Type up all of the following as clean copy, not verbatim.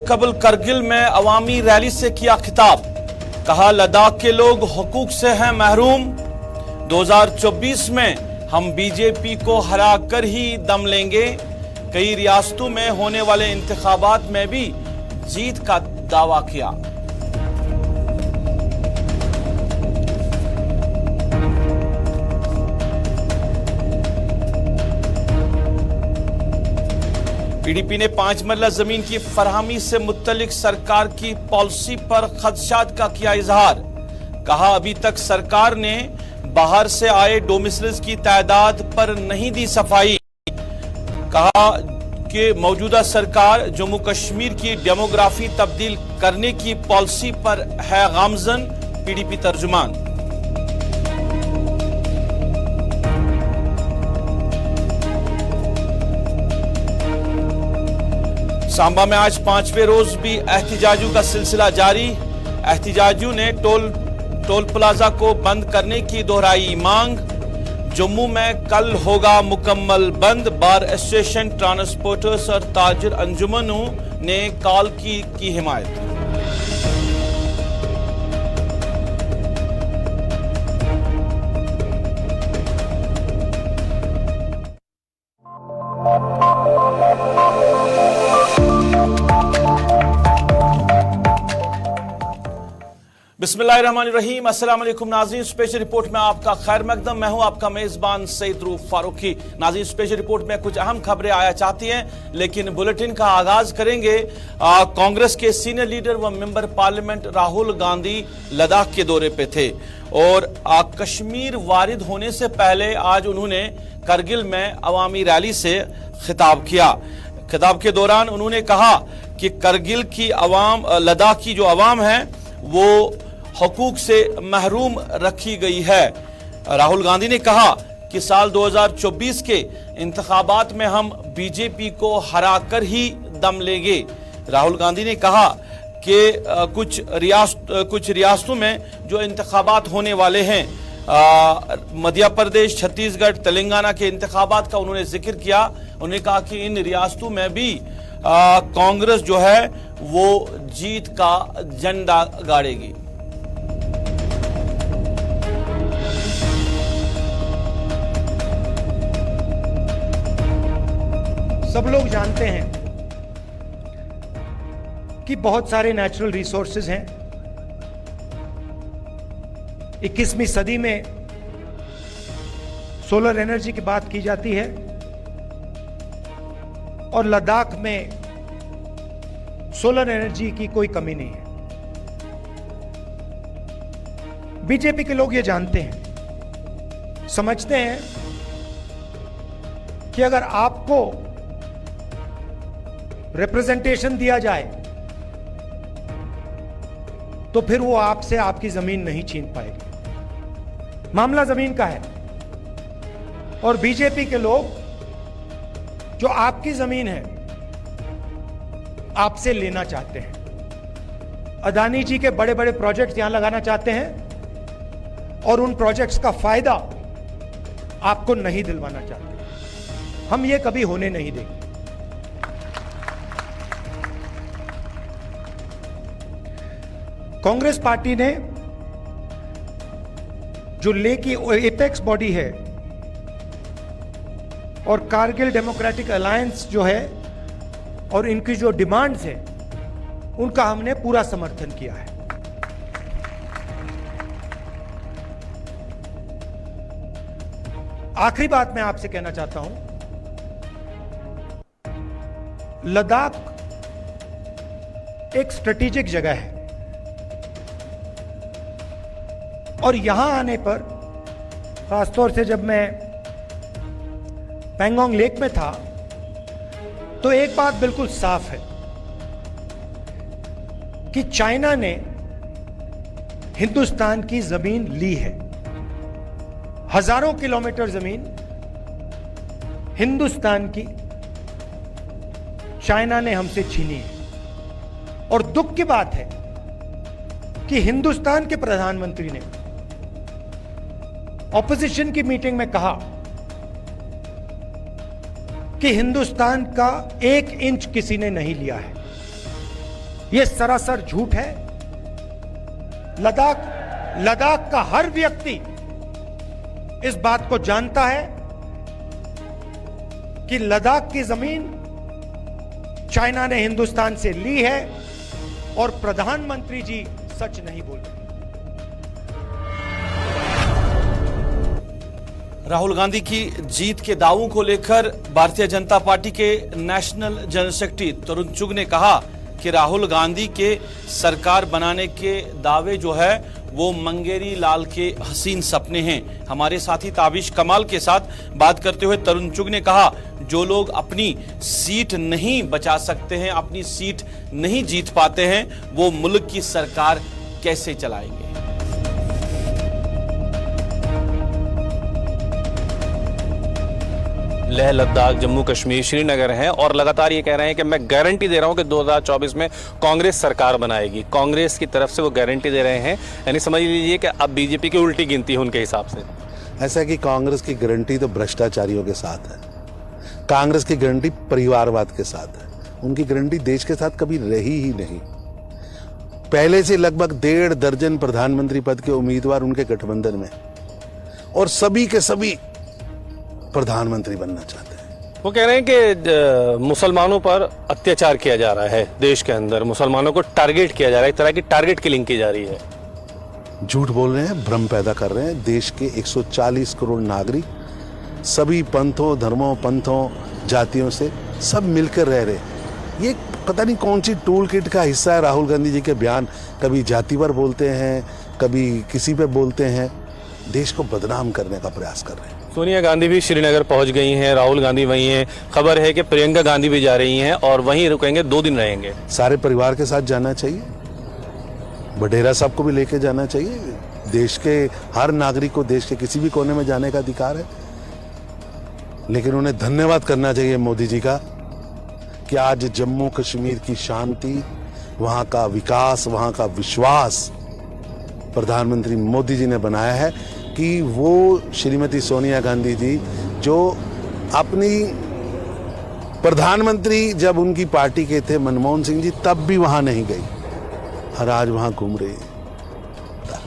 कबल करगिल में अवामी रैली से किया खिताब। कहा, लद्दाख के लोग हुकूक से हैं महरूम। 2024 में हम बीजेपी को हराकर ही दम लेंगे। कई रियासतों में होने वाले इंतखाबात में भी जीत का दावा किया। पीडीपी ने 5 मरला जमीन की फरहमी से मुत्तलिक सरकार की पॉलिसी पर खदशात का किया इजहार। कहा, अभी तक सरकार ने बाहर से आए डोमिसाइल्स की तादाद पर नहीं दी सफाई। कहा कि मौजूदा सरकार जम्मू कश्मीर की डेमोग्राफी तब्दील करने की पॉलिसी पर है गामजन। पीडीपी तर्जुमान। सांबा में आज 5वें रोज भी एहतिजाजों का सिलसिला जारी। एहतिजाजियों ने टोल प्लाजा को बंद करने की दोहराई मांग। जम्मू में कल होगा मुकम्मल बंद। बार एसोसिएशन, ट्रांसपोर्टर्स और ताजिर अंजुमनों ने कॉल की हिमायत। बिस्मिल्लाहिर्रहमानिर्रहीम। अस्सलाम वालेकुम नाज़रीन, स्पेशल रिपोर्ट में आपका खैर मकदम। मैं हूं आपका मेजबान सईद रूफ फारूकी। नाज़रीन, स्पेशल रिपोर्ट में कुछ अहम खबरें आया चाहती हैं, लेकिन बुलेटिन का आगाज करेंगे। कांग्रेस के सीनियर लीडर व मेंबर पार्लियामेंट राहुल गांधी लद्दाख के दौरे पे थे और कश्मीर वारिद होने से पहले आज उन्होंने करगिल में अवामी रैली से खिताब किया। खिताब के दौरान उन्होंने कहा कि करगिल की अवाम, लद्दाख की जो अवाम है वो हुकूक से महरूम रखी गई है। राहुल गांधी ने कहा कि साल 2024 के इंतखाबात में हम बीजेपी को हराकर ही दम लेंगे। राहुल गांधी ने कहा कि कुछ रियासतों में जो इंतखाबात होने वाले हैं, मध्य प्रदेश, छत्तीसगढ़, तेलंगाना के इंतखाबात का उन्होंने जिक्र किया। उन्होंने कहा कि इन रियासतों में भी कांग्रेस जो है वो जीत का झंडा गाड़ेगी। सब लोग जानते हैं कि बहुत सारे नेचुरल रिसोर्सेज हैं। 21वीं सदी में सोलर एनर्जी की बात की जाती है और लद्दाख में सोलर एनर्जी की कोई कमी नहीं है। बीजेपी के लोग ये जानते हैं, समझते हैं कि अगर आपको रिप्रेजेंटेशन दिया जाए तो फिर वो आपसे आपकी जमीन नहीं छीन पाएगी। मामला जमीन का है और बीजेपी के लोग जो आपकी जमीन है आपसे लेना चाहते हैं। अदानी जी के बड़े बड़े प्रोजेक्ट्स यहां लगाना चाहते हैं और उन प्रोजेक्ट्स का फायदा आपको नहीं दिलवाना चाहते। हम ये कभी होने नहीं देंगे। कांग्रेस पार्टी ने जो ले की एपेक्स बॉडी है और कारगिल डेमोक्रेटिक अलायंस जो है और इनकी जो डिमांड्स है उनका हमने पूरा समर्थन किया है। आखिरी बात मैं आपसे कहना चाहता हूं, लद्दाख एक स्ट्रेटेजिक जगह है और यहां आने पर, खासतौर से जब मैं पैंगोंग लेक में था, तो एक बात बिल्कुल साफ है कि चाइना ने हिंदुस्तान की जमीन ली है। हजारों किलोमीटर जमीन हिंदुस्तान की चाइना ने हमसे छीनी है। और दुख की बात है कि हिंदुस्तान के प्रधानमंत्री ने ऑपोजिशन की मीटिंग में कहा कि हिंदुस्तान का 1 इंच किसी ने नहीं लिया है। ये सरासर झूठ है। लद्दाख का हर व्यक्ति इस बात को जानता है कि लद्दाख की जमीन चाइना ने हिंदुस्तान से ली है और प्रधानमंत्री जी सच नहीं बोल रहे। राहुल गांधी की जीत के दावों को लेकर भारतीय जनता पार्टी के नेशनल जनरल सेक्रेटरी तरुण चुग ने कहा कि राहुल गांधी के सरकार बनाने के दावे जो है वो मंगेरी लाल के हसीन सपने हैं। हमारे साथी ताबिश कमाल के साथ बात करते हुए तरुण चुग ने कहा, जो लोग अपनी सीट नहीं बचा सकते हैं, अपनी सीट नहीं जीत पाते हैं, वो मुल्क की सरकार कैसे चलाएंगे। लेह लद्दाख, जम्मू कश्मीर, श्रीनगर हैं और लगातार ये कह रहे हैं कि मैं गारंटी दे रहा हूं कि 2024 में कांग्रेस सरकार बनाएगी। कांग्रेस की तरफ से वो गारंटी दे रहे हैं, यानी समझ लीजिए कि अब बीजेपी की उल्टी गिनती है उनके हिसाब से। ऐसा कि कांग्रेस की गारंटी तो भ्रष्टाचारियों के साथ है, कांग्रेस की गारंटी परिवारवाद के साथ है, उनकी गारंटी देश के साथ कभी रही ही नहीं। पहले से लगभग 1.5 दर्जन प्रधानमंत्री पद के उम्मीदवार उनके गठबंधन में और सभी के सभी प्रधानमंत्री बनना चाहते हैं। वो कह रहे हैं कि मुसलमानों पर अत्याचार किया जा रहा है, देश के अंदर मुसलमानों को टारगेट किया जा रहा है, एक तरह की टारगेट किलिंग की जा रही है। झूठ बोल रहे हैं, भ्रम पैदा कर रहे हैं। देश के 140 करोड़ नागरिक सभी पंथों, धर्मों, पंथों, जातियों से सब मिलकर रह रहे हैं। ये पता नहीं कौन सी टूल किट का हिस्सा है राहुल गांधी जी के बयान। कभी जाति पर बोलते हैं, कभी किसी पे बोलते हैं, देश को बदनाम करने का प्रयास कर रहे हैं। सोनिया गांधी भी श्रीनगर पहुंच गई हैं, राहुल गांधी वहीं हैं। खबर है कि प्रियंका गांधी भी जा रही हैं और वहीं रुकेंगे, 2 दिन रहेंगे। सारे परिवार के साथ जाना चाहिए, बडेरा साहब को भी लेके जाना चाहिए। देश के हर नागरिक को देश के किसी भी कोने में जाने का अधिकार है, लेकिन उन्हें धन्यवाद करना चाहिए मोदी जी का कि आज जम्मू कश्मीर की शांति, वहां का विकास, वहां का विश्वास प्रधानमंत्री मोदी जी ने बनाया है कि वो श्रीमती सोनिया गांधी जी जो अपनी प्रधानमंत्री जब उनकी पार्टी के थे मनमोहन सिंह जी तब भी वहां नहीं गई और आज वहां घूम रही है।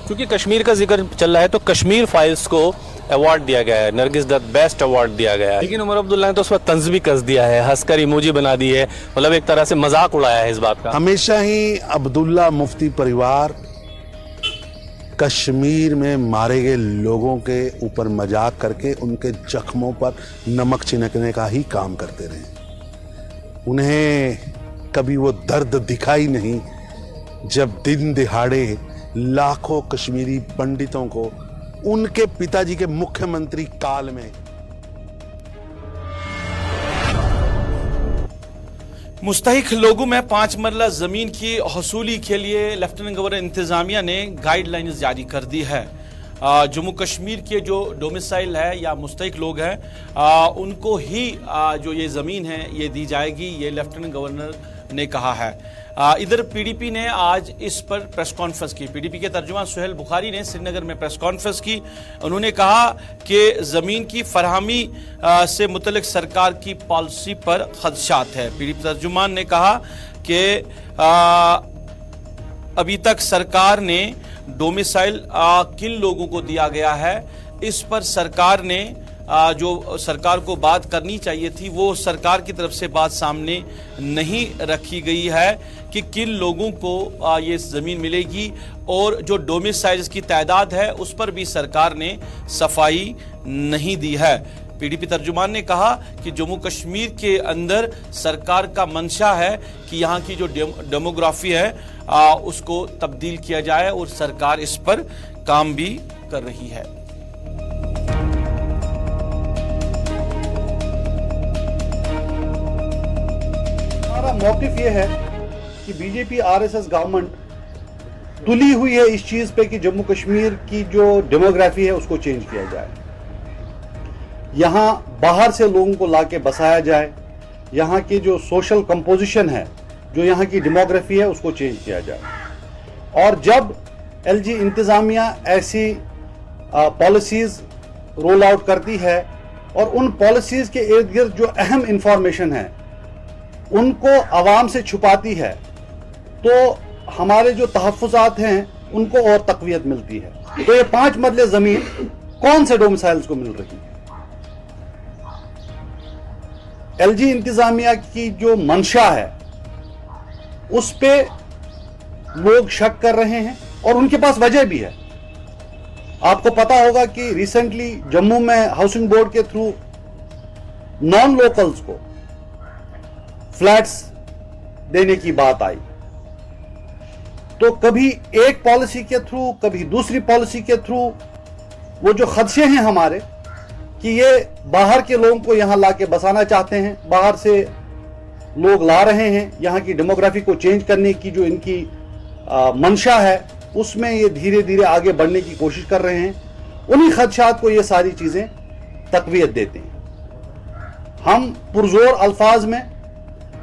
क्योंकि कश्मीर का जिक्र चल रहा है तो कश्मीर फाइल्स को अवार्ड दिया गया है, नरगिस दत्त बेस्ट अवार्ड दिया गया है, लेकिन उमर अब्दुल्ला ने तो उस पर तंज भी कस दिया है, हंसकर इमोजी बना दी है, मतलब एक तरह से मजाक उड़ाया है इस बात का। हमेशा ही अब्दुल्ला मुफ्ती परिवार कश्मीर में मारे गए लोगों के ऊपर मजाक करके उनके जख्मों पर नमक छिड़कने का ही काम करते रहे। उन्हें कभी वो दर्द दिखाई नहीं जब दिन दिहाड़े लाखों कश्मीरी पंडितों को उनके पिताजी के मुख्यमंत्री काल में मुस्तहिक लोगों में 5 मरला जमीन की हसूली के लिए लेफ्टिनेंट गवर्नर इंतजामिया ने गाइडलाइंस जारी कर दी है। जम्मू कश्मीर के जो डोमिसाइल है या मुस्तहिक लोग हैं उनको ही जो ये ज़मीन है ये दी जाएगी, ये लेफ्टिनेंट गवर्नर ने कहा है। इधर पीडीपी ने आज इस पर प्रेस कॉन्फ्रेंस की। पीडीपी के तर्जुमान सुहेल बुखारी ने श्रीनगर में प्रेस कॉन्फ्रेंस की। उन्होंने कहा कि ज़मीन की फरहमी से मुतल्लिक सरकार की पॉलिसी पर खदशात है। पीडीपी तर्जुमान ने कहा कि अभी तक सरकार ने डोमिसाइल किन लोगों को दिया गया है, इस पर सरकार ने जो सरकार को बात करनी चाहिए थी वो सरकार की तरफ से बात सामने नहीं रखी गई है कि किन लोगों को ये ज़मीन मिलेगी, और जो डोमिसाइल्स की तादाद है उस पर भी सरकार ने सफाई नहीं दी है। पीडीपी तर्जुमान ने कहा कि जम्मू कश्मीर के अंदर सरकार का मंशा है कि यहाँ की जो डेमोग्राफी है उसको तब्दील किया जाए और सरकार इस पर काम भी कर रही है। हमारा मौकिफ ये है कि बीजेपी आरएसएस गवर्नमेंट तुली हुई है इस चीज पे कि जम्मू कश्मीर की जो डेमोग्राफी है उसको चेंज किया जाए, यहाँ बाहर से लोगों को लाके बसाया जाए, यहाँ की जो सोशल कंपोजिशन है, जो यहाँ की डेमोग्राफी है उसको चेंज किया जाए। और जब एलजी इंतजामिया ऐसी पॉलिसीज रोल आउट करती है और उन पॉलिसीज के इर्द गिर्द जो अहम इंफॉर्मेशन है उनको आवाम से छुपाती है, तो हमारे जो तहफ़्फ़ुज़ात हैं उनको और तक़वियत मिलती है। तो ये 5 मरले ज़मीन कौन से डोमिसाइल्स को मिल रही है? एलजी इंतज़ामिया की जो मंशा है उस पे लोग शक कर रहे हैं और उनके पास वजह भी है। आपको पता होगा कि रिसेंटली जम्मू में हाउसिंग बोर्ड के थ्रू नॉन लोकल्स को फ्लैट्स देने की बात आई, तो कभी एक पॉलिसी के थ्रू, कभी दूसरी पॉलिसी के थ्रू वो जो खदशे हैं हमारे कि ये बाहर के लोगों को यहां लाके बसाना चाहते हैं, बाहर से लोग ला रहे हैं, यहां की डेमोग्राफी को चेंज करने की जो इनकी मंशा है उसमें ये धीरे धीरे आगे बढ़ने की कोशिश कर रहे हैं। उन्हीं खदशात को ये सारी चीजें तकवीयत देते हैं। हम पुरजोर अल्फाज में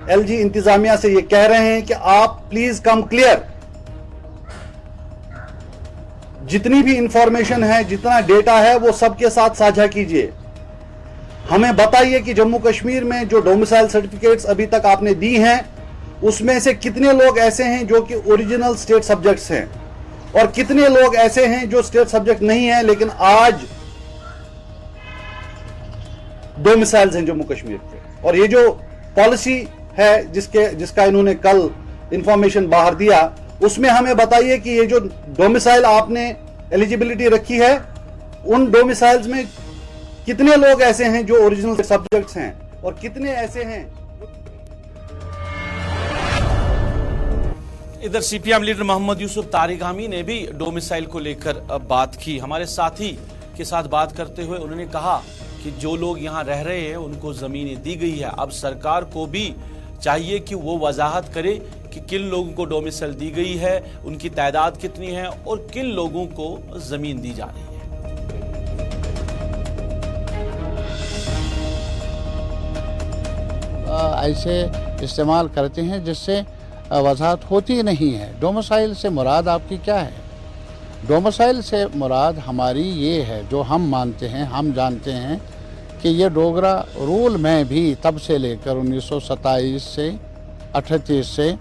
एलजी इंतजामिया से ये कह रहे हैं कि आप प्लीज कम क्लियर, जितनी भी इंफॉर्मेशन है, जितना डेटा है वो सबके साथ साझा कीजिए। हमें बताइए कि जम्मू कश्मीर में जो डोमिसाइल सर्टिफिकेट्स अभी तक आपने दी हैं उसमें से कितने लोग ऐसे हैं जो कि ओरिजिनल स्टेट सब्जेक्ट्स हैं और कितने लोग ऐसे हैं जो स्टेट सब्जेक्ट नहीं है लेकिन आज डोमिसाइल्स हैं जम्मू कश्मीर के। और ये जो पॉलिसी है जिसका इन्होंने कल इंफॉर्मेशन बाहर दिया, उसमें हमें बताइए कि ये जो डोमिसाइल आपने एलिजिबिलिटी रखी है उन डोमिसाइल्स में कितने लोग ऐसे हैं जो ओरिजिनल सब्जेक्ट्स हैं और कितने ऐसे हैं। इधर सीपीएम लीडर मोहम्मद यूसुफ तारिगामी ने भी डोमिसाइल को लेकर बात की। हमारे साथी के साथ बात करते हुए उन्होंने कहा कि जो लोग यहाँ रह रहे हैं उनको जमीनें दी गई है, अब सरकार को भी चाहिए कि वो वजाहत करे कि किन लोगों को डोमिसाइल दी गई है, उनकी तादाद कितनी है और किन लोगों को जमीन दी जा रही है। ऐसे इस्तेमाल करते हैं जिससे वजाहत होती नहीं है। डोमिसाइल से मुराद आपकी क्या है? डोमिसाइल से मुराद हमारी ये है, जो हम मानते हैं, हम जानते हैं कि ये डोगरा रूल में भी तब से लेकर 1927 से 38 से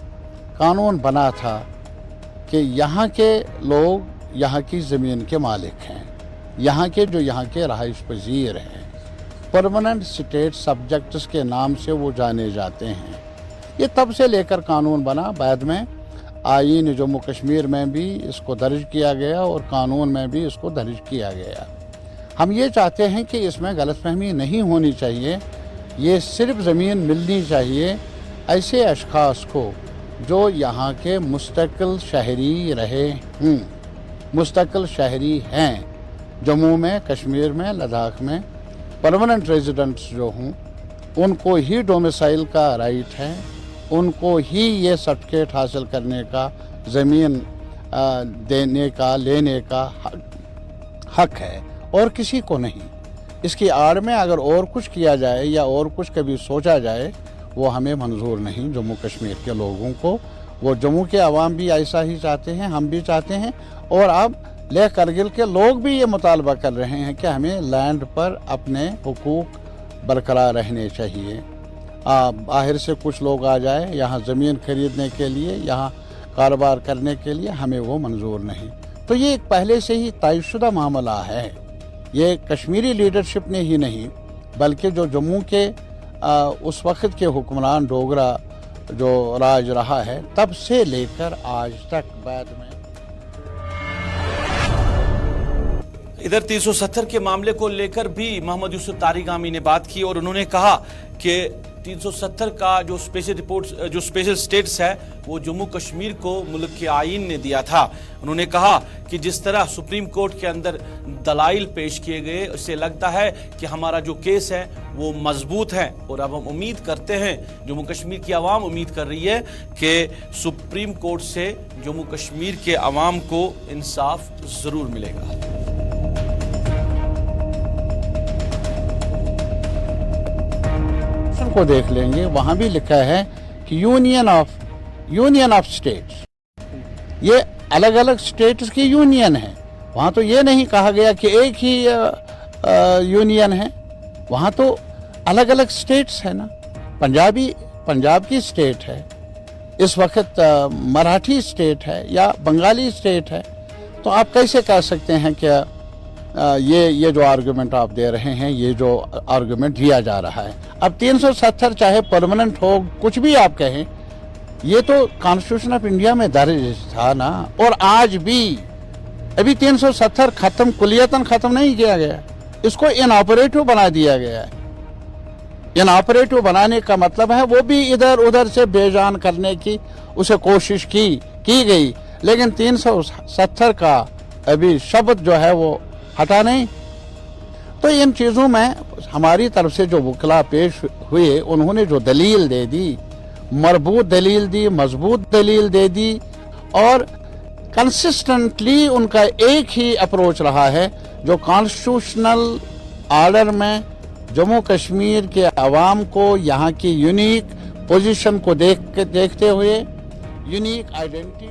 कानून बना था कि यहाँ के लोग यहाँ की ज़मीन के मालिक हैं, यहाँ के जो यहाँ के रहाइश पजीर हैं, परमानेंट स्टेट सब्जेक्ट्स के नाम से वो जाने जाते हैं। ये तब से लेकर कानून बना। बाद में आईन जम्मू कश्मीर में भी इसको दर्ज किया गया और कानून में भी इसको दर्ज किया गया। हम ये चाहते हैं कि इसमें गलतफहमी नहीं होनी चाहिए। ये सिर्फ ज़मीन मिलनी चाहिए ऐसे अशख़ास को जो यहाँ के मुस्तकिल शहरी रहे हों, मुस्तकिल शहरी हैं, जम्मू में, कश्मीर में, लद्दाख में परमानेंट रेजिडेंट्स जो हों, उनको ही डोमिसाइल का राइट है, उनको ही ये सर्टिफिकेट हासिल करने का, ज़मीन देने का, लेने का हक है और किसी को नहीं। इसकी आड़ में अगर और कुछ किया जाए या और कुछ कभी सोचा जाए वो हमें मंजूर नहीं। जम्मू कश्मीर के लोगों को, वो जम्मू के अवाम भी ऐसा ही चाहते हैं, हम भी चाहते हैं और अब लेह करगिल के लोग भी ये मुतालबा कर रहे हैं कि हमें लैंड पर अपने हुकूक बरकरार रहने चाहिए। बाहर से कुछ लोग आ जाए यहाँ ज़मीन खरीदने के लिए, यहाँ कारोबार करने के लिए, हमें वो मंजूर नहीं। तो ये एक पहले से ही तयशुदा मामला है। ये कश्मीरी लीडरशिप ने ही नहीं बल्कि जो जम्मू के उस वक़्त के हुक्मरान डोगरा जो राज रहा है तब से लेकर आज तक। बाद में इधर 370 के मामले को लेकर भी मोहम्मद यूसुफ तारिगामी ने बात की और उन्होंने कहा कि 370 का जो स्पेशल रिपोर्ट, जो स्पेशल स्टेट्स है वो जम्मू कश्मीर को मुल्क के आईन ने दिया था। उन्होंने कहा कि जिस तरह सुप्रीम कोर्ट के अंदर दलाइल पेश किए गए, उससे लगता है कि हमारा जो केस है वो मजबूत है और अब हम उम्मीद करते हैं, जम्मू कश्मीर की आवाम उम्मीद कर रही है कि सुप्रीम कोर्ट से जम्मू कश्मीर के आवाम को इंसाफ जरूर मिलेगा। को देख लेंगे, वहां भी लिखा है कि यूनियन ऑफ स्टेट्स, ये अलग अलग स्टेट्स की यूनियन है। वहां तो ये नहीं कहा गया कि एक ही यूनियन है, वहां तो अलग अलग स्टेट्स है ना। पंजाब की स्टेट है, इस वक्त मराठी स्टेट है या बंगाली स्टेट है, तो आप कैसे कह सकते हैं कि ये जो आर्गुमेंट आप दे रहे हैं, ये जो आर्गुमेंट दिया जा रहा है, अब 370 चाहे परमानेंट हो, कुछ भी आप कहें, ये तो कॉन्स्टिट्यूशन ऑफ इंडिया में दर्ज था ना। और आज भी अभी 370 खत्म, कुलियतन खत्म नहीं किया गया, इसको इनऑपरेटिव बना दिया गया है। इनऑपरेटिव बनाने का मतलब है वो भी इधर उधर से बेजान करने की उसे कोशिश की गई, लेकिन 370 का अभी शब्द जो है वो हटा नहीं। तो इन चीज़ों में हमारी तरफ से जो वकला पेश हुए, उन्होंने जो दलील दे दी, मरबूत दलील दी, मजबूत दलील दे दी, और कंसिस्टेंटली उनका एक ही अप्रोच रहा है जो कॉन्स्टिट्यूशनल ऑर्डर में जम्मू कश्मीर के अवाम को यहाँ की यूनिक पोजीशन को देखते हुए यूनिक आइडेंटिटी।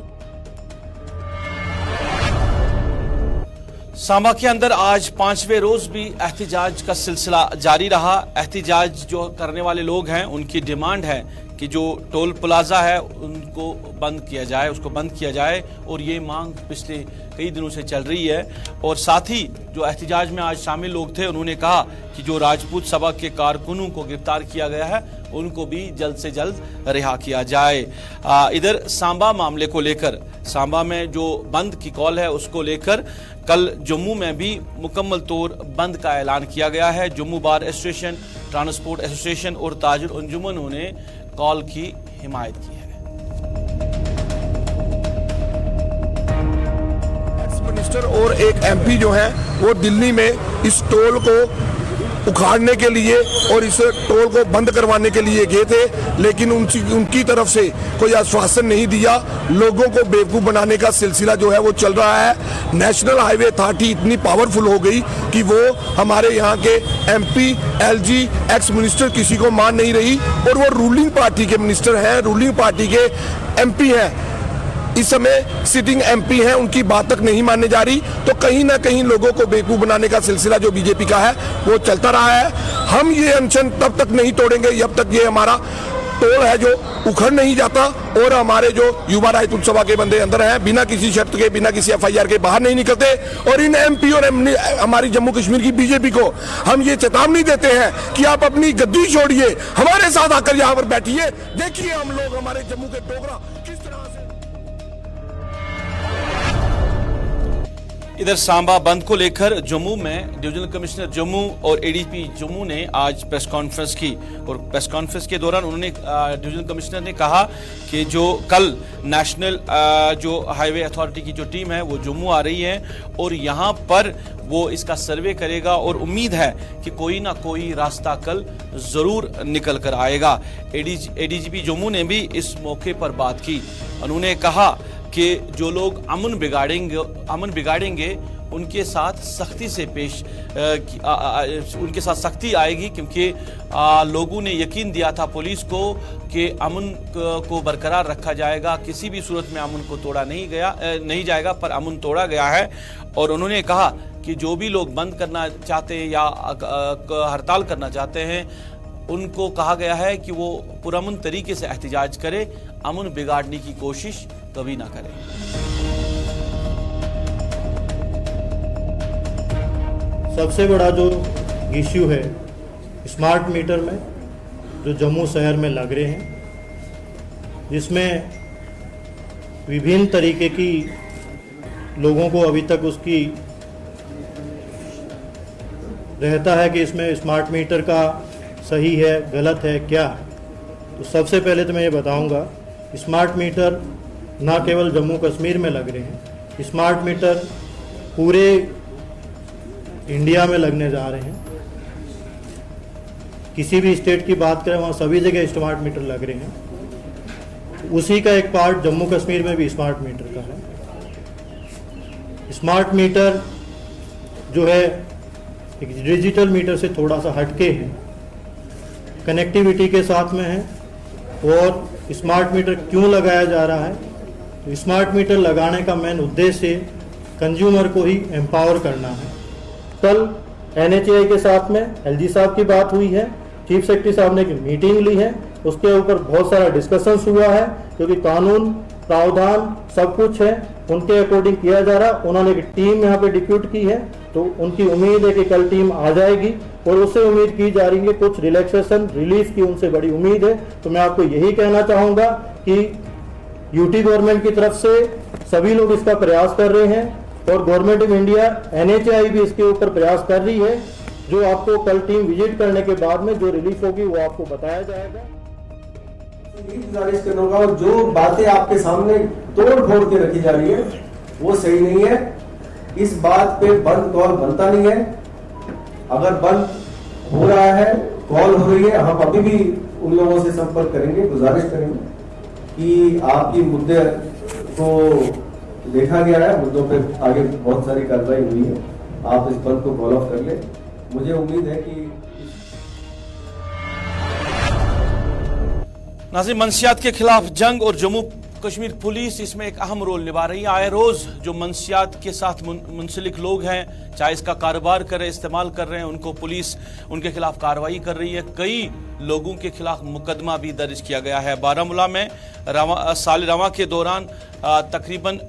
सांबा के अंदर आज 5वें रोज भी एहतिजाज का सिलसिला जारी रहा। एहतिजाज जो करने वाले लोग हैं, उनकी डिमांड है कि जो टोल प्लाजा है उनको बंद किया जाए, उसको बंद किया जाए, और ये मांग पिछले कई दिनों से चल रही है। और साथ ही जो एहतिजाज में आज शामिल लोग थे, उन्होंने कहा कि जो राजपूत सभा के कारकुनों को गिरफ्तार किया गया है, उनको भी जल्द से जल्द रिहा किया जाए। इधर सांबा मामले को लेकर, सांबा में जो बंद की कॉल है उसको लेकर कल जम्मू में भी मुकम्मल तौर बंद का ऐलान किया गया है। Jammu bar association, transport association और ताजिर अंजुमनों ने कॉल की हिमायत की है। एक्स मिनिस्टर और एक एमपी जो है वो दिल्ली में इस टोल को उखाड़ने के लिए और इस टोल को बंद करवाने के लिए गए थे, लेकिन उनकी तरफ से कोई आश्वासन नहीं दिया। लोगों को बेवकूफ़ बनाने का सिलसिला जो है वो चल रहा है। नेशनल हाईवे अथॉरिटी इतनी पावरफुल हो गई कि वो हमारे यहाँ के एमपी, एलजी, एक्स मिनिस्टर किसी को मान नहीं रही, और वो रूलिंग पार्टी के मिनिस्टर हैं, रूलिंग पार्टी के एमपी हैं, इस समय सिटिंग एमपी हैं, उनकी बात तक नहीं मानने जा रही। तो कहीं ना कहीं लोगों को बेवकूफ बनाने का सिलसिला जो बीजेपी का है वो चलता रहा है। हम ये अनशन तब तक नहीं तोड़ेंगे जब तक ये हमारा टोल है जो उखड़ नहीं जाता, और हमारे जो युवा राजपूत सभा के बंदे अंदर हैं बिना किसी शर्त के, बिना किसी एफआईआर के बाहर नहीं निकलते। और इन एमपी और हमारी जम्मू कश्मीर की बीजेपी को हम ये चेतावनी देते हैं कि आप अपनी गद्दी छोड़िए, हमारे साथ आकर यहाँ पर बैठिए, देखिए हम लोग हमारे जम्मू के डोगरा किस तरह से। इधर सांबा बंद को लेकर जम्मू में डिवीजनल कमिश्नर जम्मू और एडीजीपी जम्मू ने आज प्रेस कॉन्फ्रेंस की, और प्रेस कॉन्फ्रेंस के दौरान उन्होंने डिवीजनल कमिश्नर ने कहा कि जो कल नेशनल जो हाईवे अथॉरिटी की जो टीम है वो जम्मू आ रही है, और यहाँ पर वो इसका सर्वे करेगा, और उम्मीद है कि कोई ना कोई रास्ता कल जरूर निकल कर आएगा। एडीजीपी जम्मू ने भी इस मौके पर बात की। उन्होंने कहा कि जो लोग अमन बिगाड़ेंगे उनके साथ सख्ती से उनके साथ सख्ती आएगी, क्योंकि लोगों ने यकीन दिया था पुलिस को कि अमन को बरकरार रखा जाएगा, किसी भी सूरत में अमन को तोड़ा नहीं जाएगा, पर अमन तोड़ा गया है। और उन्होंने कहा कि जो भी लोग बंद करना चाहते हैं या हड़ताल करना चाहते हैं, उनको कहा गया है कि वो पुरअमन तरीके से एहतिजाज करें, अमन बिगाड़ने की कोशिश कभी ना करें। सबसे बड़ा जो इश्यू है स्मार्ट मीटर में जो जम्मू शहर में लग रहे हैं, जिसमें विभिन्न तरीके की लोगों को अभी तक उसकी रहता है कि इसमें स्मार्ट मीटर का सही है, गलत है, क्या है। तो सबसे पहले तो मैं ये बताऊंगा, स्मार्ट मीटर ना केवल जम्मू कश्मीर में लग रहे हैं, स्मार्ट मीटर पूरे इंडिया में लगने जा रहे हैं। किसी भी स्टेट की बात करें वहाँ सभी जगह स्मार्ट मीटर लग रहे हैं। उसी का एक पार्ट जम्मू कश्मीर में भी स्मार्ट मीटर का है। स्मार्ट मीटर जो है एक डिजिटल मीटर से थोड़ा सा हटके है, कनेक्टिविटी के साथ में है। और स्मार्ट मीटर क्यों लगाया जा रहा है, तो स्मार्ट मीटर लगाने का मेन उद्देश्य कंज्यूमर को ही एम्पावर करना है। कल NHAI के साथ में LG साहब की बात हुई है, चीफ सेक्रेटरी साहब ने एक मीटिंग ली है, उसके ऊपर बहुत सारा डिस्कशंस हुआ है, क्योंकि कानून प्रावधान सब कुछ है उनके अकॉर्डिंग किया जा रहा है। उन्होंने एक टीम यहाँ पे डिप्यूट की है, तो उनकी उम्मीद है कि कल टीम आ जाएगी और उससे उम्मीद की जा रही है कुछ रिलैक्सेशन रिलीफ की उनसे बड़ी उम्मीद है। तो मैं आपको यही कहना चाहूँगा कि यूटी गवर्नमेंट की तरफ से सभी लोग इसका प्रयास कर रहे हैं और गवर्नमेंट ऑफ इंडिया NHAI भी इसके ऊपर प्रयास कर रही है। जो आपको कल टीम विजिट करने के बाद में जो रिलीफ होगी वो आपको बताया जाएगा। गुजारिश करूंगा, और जो बातें आपके सामने तोड़ फोड़ के रखी जा रही है वो सही नहीं है। इस बात पे बंद कॉल बनता नहीं है। अगर बंद हो रहा है, कॉल हो रही है, हम अभी भी उन लोगों से संपर्क करेंगे, गुजारिश करेंगे कि आपकी मुद्दे को देखा गया है, मुद्दों पे आगे बहुत सारी कार्रवाई हुई है, आप इस बंद को कॉल ऑफ कर ले। मुझे उम्मीद है कि नाज़रीन, मंशियात के खिलाफ जंग और जम्मू कश्मीर पुलिस इसमें एक अहम रोल निभा रही है। आए रोज जो मंशियात के साथ मुंसलिक लोग हैं, चाहे इसका कारोबार कर रहे, इस्तेमाल कर रहे हैं, उनको पुलिस उनके खिलाफ कार्रवाई कर रही है। कई लोगों के खिलाफ मुकदमा भी दर्ज किया गया है। बारामूला में साल रवा के दौरान तकरीबन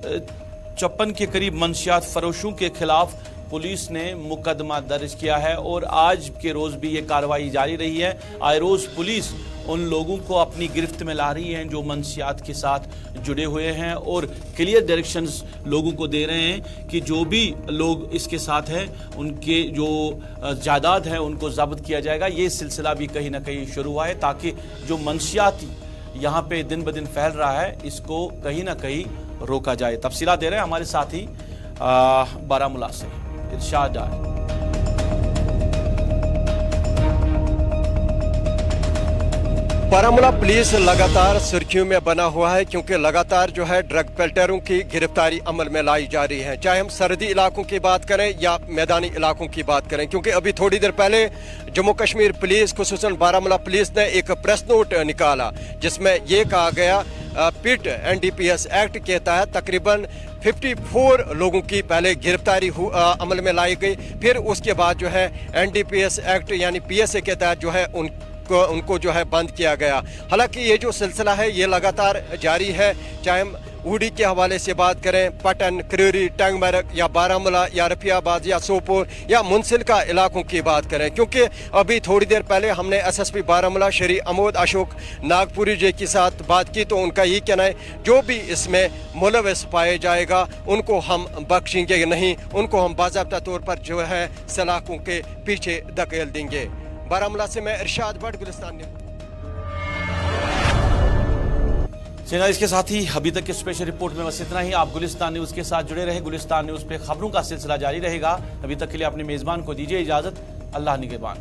54 के करीब मंशियात फरोशों के खिलाफ पुलिस ने मुकदमा दर्ज किया है और आज के रोज भी ये कार्रवाई जारी रही है। आए रोज पुलिस उन लोगों को अपनी गिरफ्त में ला रही हैं जो मंशियात के साथ जुड़े हुए हैं और क्लियर डायरेक्शंस लोगों को दे रहे हैं कि जो भी लोग इसके साथ हैं उनके जो जायदाद है उनको जब्त किया जाएगा। ये सिलसिला भी कहीं ना कहीं शुरू हुआ है ताकि जो मंशियात यहाँ पे दिन ब दिन फैल रहा है इसको कहीं ना कहीं रोका जाए। तफसीला दे रहे हैं हमारे साथी बारामूला से इरशाद है। बारामूला पुलिस लगातार सुर्खियों में बना हुआ है, क्योंकि लगातार जो है ड्रग पेल्टरों की गिरफ्तारी अमल में लाई जा रही है, चाहे हम सरहदी इलाकों की बात करें या मैदानी इलाकों की बात करें। क्योंकि अभी थोड़ी देर पहले जम्मू कश्मीर पुलिस खुसूसन बारामूला पुलिस ने एक प्रेस नोट निकाला जिसमें यह कहा गया पिट NDPS एक्ट के तहत तकरीबन 54 लोगों की पहले गिरफ्तारी अमल में लाई गई, फिर उसके बाद जो है NDPS एक्ट यानी PSA के तहत जो है उनको जो है बंद किया गया। हालांकि ये जो सिलसिला है ये लगातार जारी है, चाहे हम उड़ी के हवाले से बात करें, पटन, क्रेरी, टंगमरग या बारामूला या रफियाबाद या सोपोर या मुंसिलका इलाकों की बात करें। क्योंकि अभी थोड़ी देर पहले हमने SSP बारामूला श्री अमोद अशोक नागपुरी जी के साथ बात की, तो उनका ये कहना है जो भी इसमें मुलविस पाए जाएगा उनको हम बख्शेंगे नहीं, उनको हम बाज़ाब्ता तौर पर जो है सलाखों के पीछे धकेल देंगे। बारामूला से मैं इरशाद भट्ट, गुलिस्तान न्यूज़। चलिए, इसके साथ ही अभी तक के स्पेशल रिपोर्ट में बस इतना ही। आप गुलिस्तान न्यूज़ के साथ जुड़े रहे। गुलिस्तान न्यूज़ पे खबरों का सिलसिला जारी रहेगा। अभी तक के लिए अपने मेज़बान को दीजिए इजाज़त। अल्लाह निगहबान।